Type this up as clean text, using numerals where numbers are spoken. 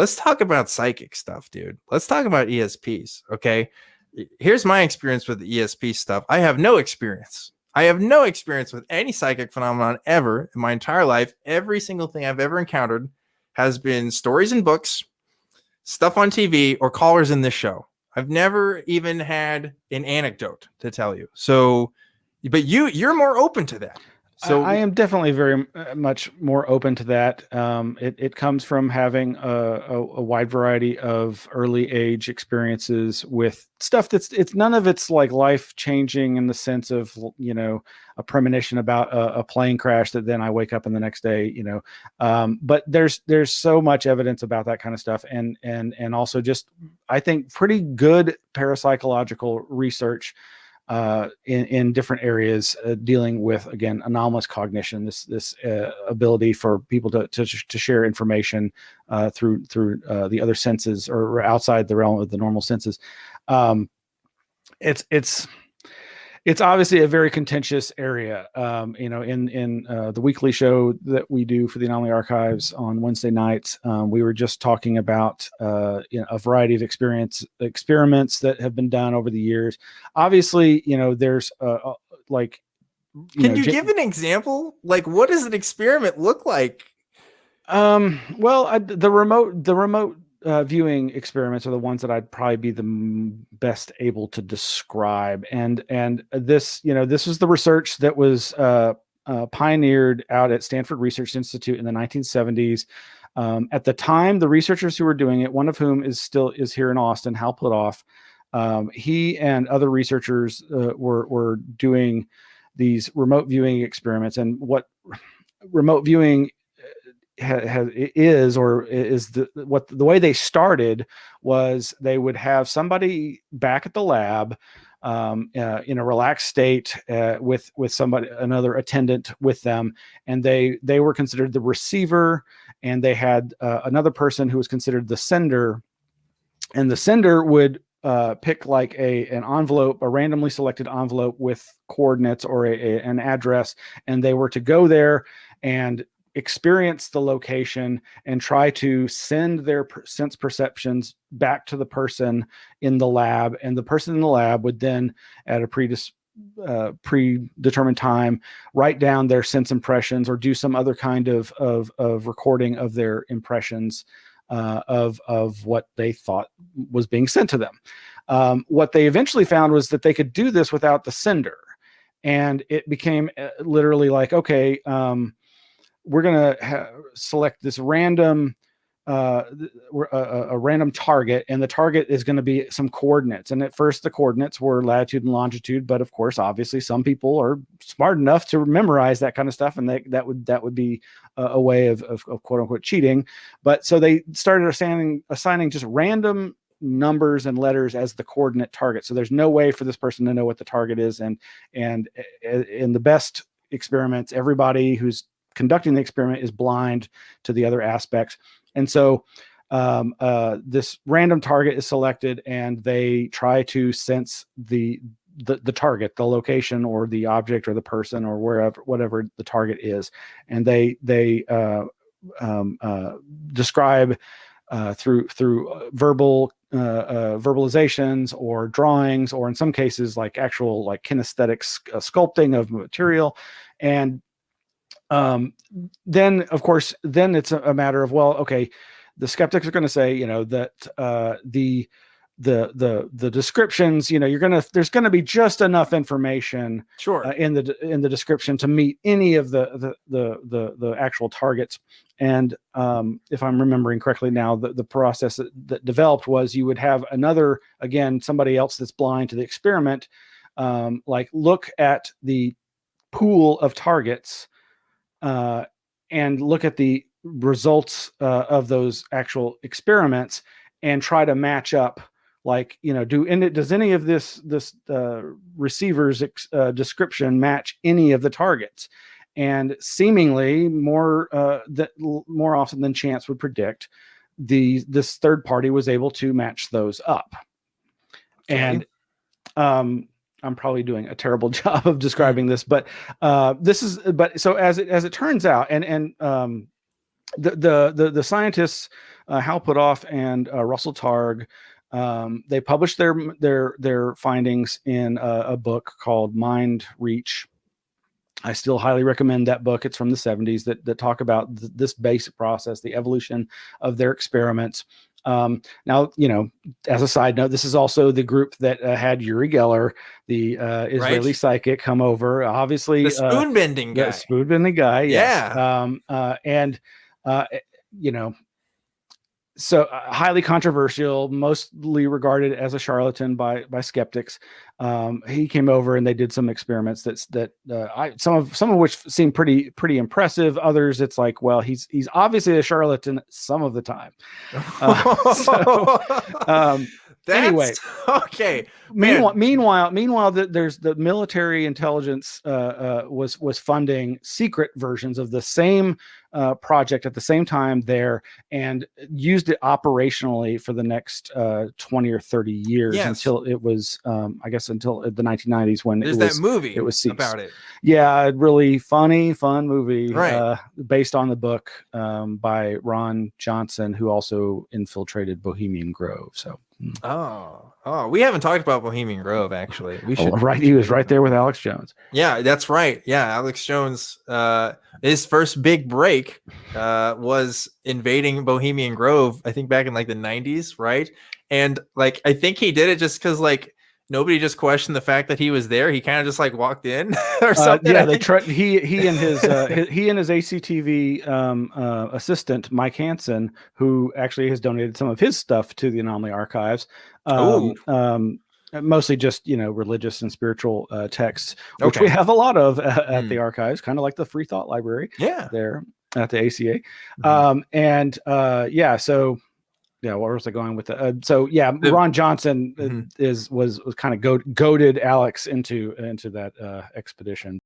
let's talk about psychic stuff, dude. Let's talk about ESPs. Okay. Here's my experience with the ESP stuff. I have no experience. I have no experience with any psychic phenomenon ever in my entire life. Every single thing I've ever encountered has been stories in books, stuff on TV, or callers in this show. I've never even had an anecdote to tell you. So, but you're more open to that. So I am definitely very much more open to that. It comes from having a wide variety of early age experiences with stuff it's none of it's like life changing in the sense of, a premonition about a plane crash that then I wake up in the next day, but there's so much evidence about that kind of stuff. And also just, I think, pretty good parapsychological research in different areas dealing with, again, anomalous cognition, this ability for people to share information through the other senses or outside the realm of the normal senses. It's obviously a very contentious area. In the weekly show that we do for the Anomaly Archives on Wednesday nights, we were just talking about a variety of experiments that have been done over the years. Obviously, there's like. Can you give an example? Like, what does an experiment look like? Well, the remote viewing experiments are the ones that I'd probably be the best able to describe. And this, this was the research that was pioneered out at Stanford Research Institute in the 1970s. At the time, the researchers who were doing it, one of whom is here in Austin, Hal Plutoff, he and other researchers were doing these remote viewing experiments. And what remote viewing is the way they started was they would have somebody back at the lab in a relaxed state with another attendant with them, and they were considered the receiver, and they had another person who was considered the sender, and the sender would pick like an envelope, a randomly selected envelope with coordinates or an address, and they were to go there and experience the location and try to send their sense perceptions back to the person in the lab. And the person in the lab would then, at a predetermined time, write down their sense impressions or do some other kind of recording of their impressions of what they thought was being sent to them. What they eventually found was that they could do this without the sender. And it became literally like, okay, we're going to select this random, a random target, and the target is going to be some coordinates. And at first the coordinates were latitude and longitude, but of course, obviously some people are smart enough to memorize that kind of stuff. And that would be a way of quote unquote cheating. But so they started assigning just random numbers and letters as the coordinate target. So there's no way for this person to know what the target is. And in the best experiments, everybody who's conducting the experiment is blind to the other aspects. And so this random target is selected, and they try to sense the target, the location or the object or the person or whatever the target is. And they describe through verbal verbalizations or drawings, or in some cases like actual like kinesthetic sculpting of material. And then of course, then it's a matter of, well, okay, the skeptics are going to say, that the descriptions, there's going to be just enough information, sure, in the description to meet any of the actual targets. And if I'm remembering correctly now, the process that developed was you would have somebody else that's blind to the experiment, like look at the pool of targets and look at the results of those actual experiments and try to match up, like, does any of this receiver's description match any of the targets? And seemingly more often than chance would predict, this third party was able to match those up. Okay. And I'm probably doing a terrible job of describing this, but so as it turns out, and the scientists, Hal Puthoff and Russell Targ, they published their findings in a book called Mind Reach. I still highly recommend that book. It's from the 70s that talk about this basic process, the evolution of their experiments. Now, as a side note, this is also the group that had Uri Geller, the Israeli psychic, come over. Obviously, the spoon bending guy. The spoon bending guy, yes. Yeah. And so highly controversial, mostly regarded as a charlatan by skeptics. He came over and they did some experiments some of which seem pretty impressive. Others, it's like, well, he's obviously a charlatan some of the time. Anyway, okay. Meanwhile, there's the military intelligence was funding secret versions of the same project at the same time there, and used it operationally for the next 20 or 30 years until it was, I guess, until the 1990s when there's that movie it was ceased. About it. Yeah, really fun movie, right? Based on the book by Ron Johnson, who also infiltrated Bohemian Grove. So. Oh, we haven't talked about Bohemian Grove, actually. We should. Right, he was right there with Alex Jones. Yeah, that's right. Yeah, Alex Jones, his first big break was invading Bohemian Grove, I think back in like the 90s, right? And like I think he did it just because like nobody just questioned the fact that he was there. He kind of just like walked in or something. Yeah, he and his ACTV assistant Mike Hansen, who actually has donated some of his stuff to the Anomaly archives. Mostly just religious and spiritual texts, which we have a lot of at the archives, kind of like the Free Thought Library. Yeah, there at the ACA. So. Yeah, where was I going with that? Ron Johnson was kind of goaded Alex into that expedition.